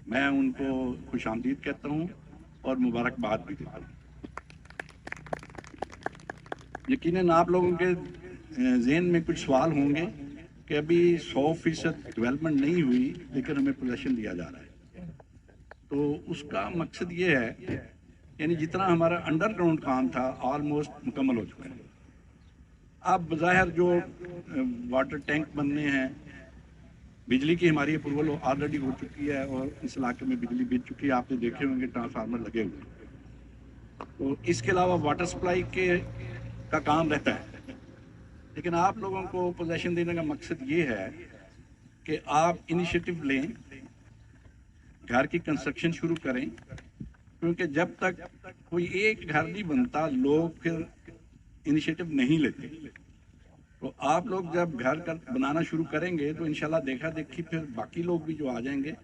मैं उनको खुश आमदीद कहता हूँ और मुबारकबाद भी देता हूँ। यकीनन आप लोगों के जहन में कुछ सवाल होंगे कि अभी 100% डेवलपमेंट नहीं हुई लेकिन हमें पोजेशन दिया जा रहा है। तो उसका मकसद ये है, यानी जितना हमारा अंडरग्राउंड काम था ऑलमोस्ट मुकम्मल हो चुका है। अब बज़ाहिर जो वाटर टैंक बनने हैं, बिजली की हमारी अप्रूवल ऑलरेडी हो चुकी है और इस इलाके में बिजली बिक चुकी है। आपने देखे होंगे ट्रांसफार्मर लगे हुए। तो इसके अलावा वाटर सप्लाई का काम रहता है। लेकिन आप लोगों को पोजेशन देने का मकसद ये है कि आप इनिशिएटिव लें, घर की कंस्ट्रक्शन शुरू करें, क्योंकि जब तक कोई एक घर नहीं बनता लोग फिर इनिशिएटिव नहीं लेते। तो आप लोग जब घर बनाना शुरू करेंगे तो इंशाल्लाह देखा देखी फिर बाकी लोग भी जो आ जाएंगे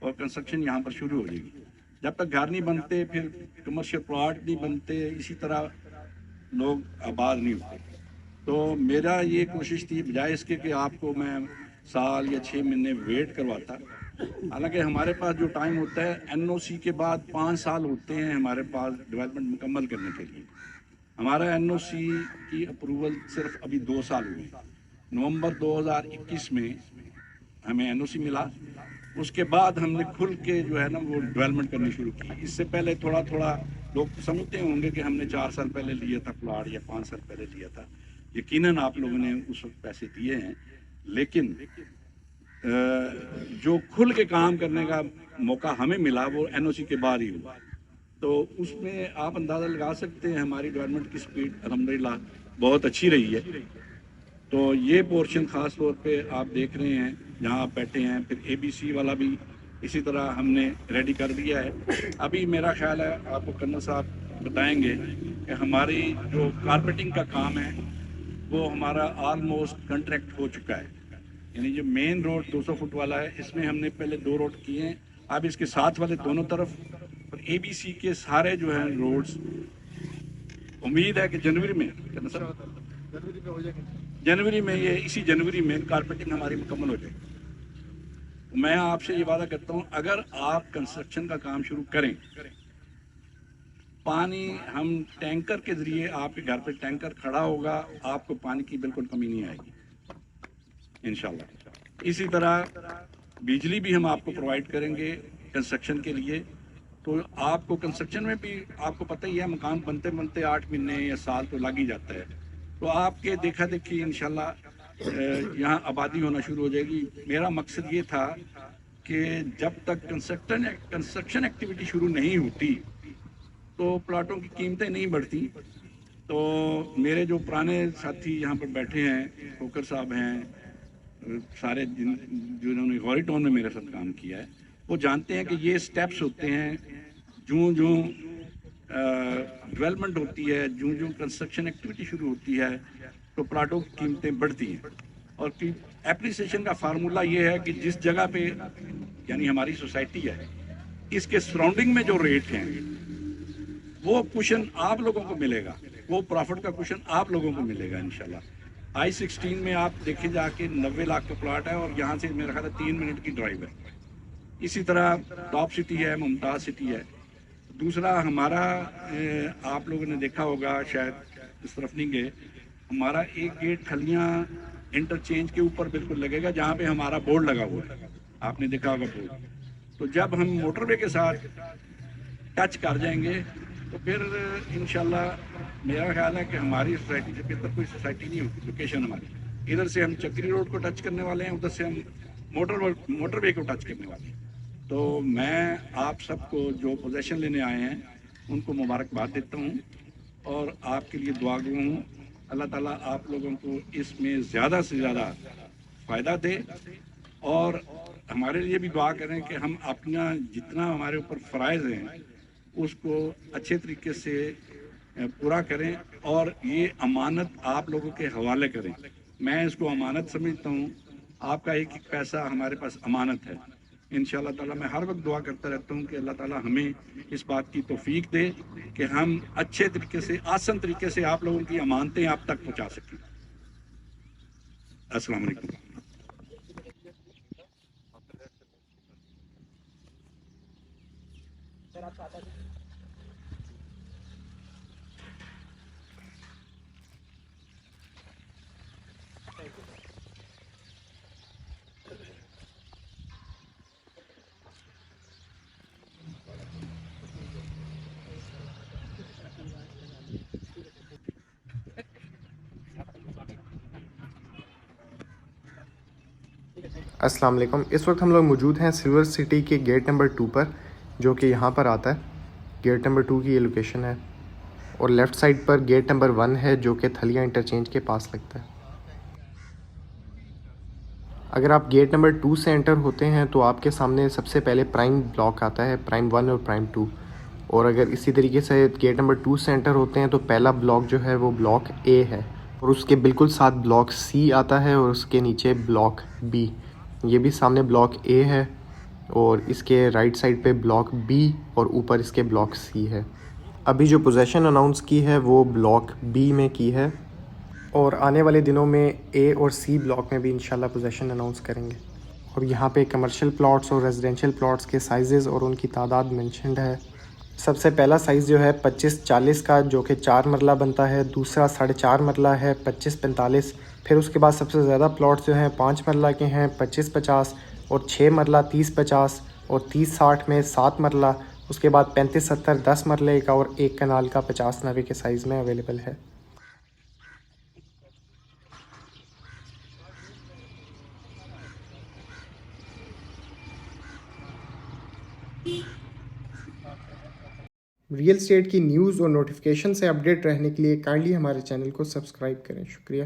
और कंस्ट्रक्शन यहाँ पर शुरू हो जाएगी। जब तक घर नहीं बनते फिर कमर्शियल प्लॉट नहीं बनते, इसी तरह लोग आबाद नहीं होते। तो मेरा ये कोशिश थी, बजाय इसके कि आपको मैं साल या 6 महीने वेट करवाता, हालांकि हमारे पास जो टाइम होता है एनओसी के बाद 5 साल होते हैं हमारे पास डेवलपमेंट मुकम्मल करने के लिए। हमारा एनओसी की अप्रूवल सिर्फ अभी 2 साल हुए। नवंबर 2021 में हमें एनओसी मिला, उसके बाद हमने खुल के जो है ना वो डेवलपमेंट करनी शुरू की। इससे पहले थोड़ा थोड़ा लोग समझते होंगे कि हमने 4 साल पहले लिया था प्लाट या 5 साल पहले लिया था। यकीनन आप लोगों ने उस वक्त पैसे दिए हैं, लेकिन जो खुल के काम करने का मौका हमें मिला वो एनओसी के बाद ही हुआ। तो उसमें आप अंदाज़ा लगा सकते हैं हमारी डेवलपमेंट की स्पीड अल्हम्दुलिल्लाह बहुत अच्छी रही है। तो ये पोर्शन ख़ास तौर पे आप देख रहे हैं जहाँ आप बैठे हैं। फिर एबीसी वाला भी इसी तरह हमने रेडी कर दिया है। अभी मेरा ख्याल है आपको कन्ना साहब बताएंगे कि हमारी जो कारपेटिंग का काम है वो हमारा ऑलमोस्ट कॉन्ट्रैक्ट हो चुका है। यानी जो मेन रोड 200 फुट वाला है इसमें हमने पहले 2 रोड किए हैं, अब इसके साथ वाले दोनों तरफ और एबीसी के सारे जो हैं रोड्स, उम्मीद है कि जनवरी में ये इसी जनवरी में कारपेटिंग हमारी मुकम्मल हो जाएगी। मैं आपसे ये वादा करता हूँ अगर आप कंस्ट्रक्शन का काम शुरू करें, पानी हम टैंकर के जरिए आपके घर पे टैंकर खड़ा होगा, आपको पानी की बिल्कुल कमी नहीं आएगी इंशाल्लाह। इसी तरह बिजली भी हम आपको प्रोवाइड करेंगे कंस्ट्रक्शन के लिए। तो आपको कंस्ट्रक्शन में भी आपको पता ही है मकान बनते बनते 8 महीने या साल तो लग ही जाता है। तो आपके देखा देखी इंशाल्लाह यहाँ आबादी होना शुरू हो जाएगी। मेरा मकसद ये था कि जब तक कंस्ट्रक्शन एक्टिविटी शुरू नहीं होती तो प्लाटों की कीमतें नहीं बढ़ती। तो मेरे जो पुराने साथी यहाँ पर बैठे हैं, खोकर साहब हैं, सारे जिन्होंने गौरी टाउन में मेरे साथ काम किया है, वो जानते हैं कि ये स्टेप्स होते हैं। जूँ जूँ डेवलपमेंट होती है, जूँ जूँ कंस्ट्रक्शन एक्टिविटी शुरू होती है तो प्लाटों की कीमतें बढ़ती हैं। और एप्रिसिएशन का फार्मूला ये है कि जिस जगह पे यानी हमारी सोसाइटी है इसके सराउंडिंग में जो रेट हैं वो कुशन आप लोगों को मिलेगा, वो प्रॉफिट का कुशन आप लोगों को मिलेगा इंशाल्लाह। I-16 में आप देखे जाके 90 लाख का प्लाट है और यहाँ से मेरा ख्याल है 3 मिनट की ड्राइव है। इसी तरह टॉप सिटी है, मुमताज़ सिटी है। दूसरा हमारा आप लोगों ने देखा होगा, शायद इस तरफ नहीं गए, हमारा एक गेट खलियाँ इंटरचेंज के ऊपर बिल्कुल लगेगा जहाँ पे हमारा बोर्ड लगा हुआ है, आपने देखा होगा बोर्ड। तो जब हम मोटरवे के साथ टच कर जाएंगे तो फिर इंशाल्लाह मेरा ख्याल है कि हमारी सोसाइटी से बेहतर कोई सोसाइटी नहीं होगी। लोकेशन हमारी इधर से हम चक्री रोड को टच करने वाले हैं, उधर से हम मोटरवे को टच करने वाले हैं। तो मैं आप सबको जो पोजेशन लेने आए हैं उनको मुबारकबाद देता हूँ और आपके लिए दुआ गो हूँ। अल्लाह ताला आप लोगों को इसमें ज़्यादा से ज़्यादा फ़ायदा दे और हमारे लिए भी दुआ करें कि हम अपना जितना हमारे ऊपर फ़राइज़ हैं उसको अच्छे तरीके से पूरा करें और ये अमानत आप लोगों के हवाले करें। मैं इसको अमानत समझता हूँ, आपका एक एक पैसा हमारे पास अमानत है। इंशाअल्लाह ताला मैं हर वक्त दुआ करता रहता हूँ कि अल्लाह ताला हमें इस बात की तौफीक दे कि हम अच्छे तरीके से, आसान तरीके से आप लोगों की अमानतें आप तक पहुँचा सकें। अस्सलाम वालेकुम। السلام علیکم. اس وقت ہم لوگ موجود ہیں سلور سٹی کے گیٹ نمبر 2 پر، جو کہ یہاں پر آتا ہے. گیٹ نمبر 2 کی یہ لوکیشن ہے، اور لیفٹ سائڈ پر گیٹ نمبر 1 ہے جو کہ تھلیاں انٹرچینج کے پاس لگتا ہے. اگر آپ گیٹ نمبر 2 سے انٹر ہوتے ہیں تو آپ کے سامنے سب سے پہلے پرائم بلاک آتا ہے، پرائم 1 اور پرائم 2. اور اگر اسی طریقے سے گیٹ نمبر 2 سے انٹر ہوتے ہیں تو پہلا بلاک جو ہے وہ بلاک اے ہے، اور اس کے بالکل ساتھ بلاک سی آتا ہے، اور اس کے نیچے بلاک بی. یہ بھی سامنے بلاک اے ہے، اور اس کے رائٹ سائڈ پہ بلاک بی، اور اوپر اس کے بلاک سی ہے. ابھی جو پوزیشن اناؤنس کی ہے وہ بلاک بی میں کی ہے، اور آنے والے دنوں میں اے اور سی بلاک میں بھی انشاءاللہ پوزیشن اناؤنس کریں گے. اور یہاں پہ کمرشل پلاٹس اور ریزیڈینشیل پلاٹس کے سائزز اور ان کی تعداد مینشنڈ ہے. سب سے پہلا سائز جو ہے 25-40 کا، جو کہ 4 مرلہ بنتا ہے. دوسرا 4.5 مرلہ ہے 25-45. پھر اس کے بعد سب سے زیادہ پلاٹس جو ہیں 5 مرلہ کے ہیں 25-50، اور 6 مرلہ 30-50، اور 30-60 میں 7 مرلہ. اس کے بعد 35-70 10 مرلے کا، اور 1 کنال کا 50-90 کے سائز میں اویلیبل ہے. ریئل اسٹیٹ کی نیوز اور نوٹیفیکیشن سے اپڈیٹ رہنے کے لیے کائنڈلی ہمارے چینل کو سبسکرائب کریں. شکریہ.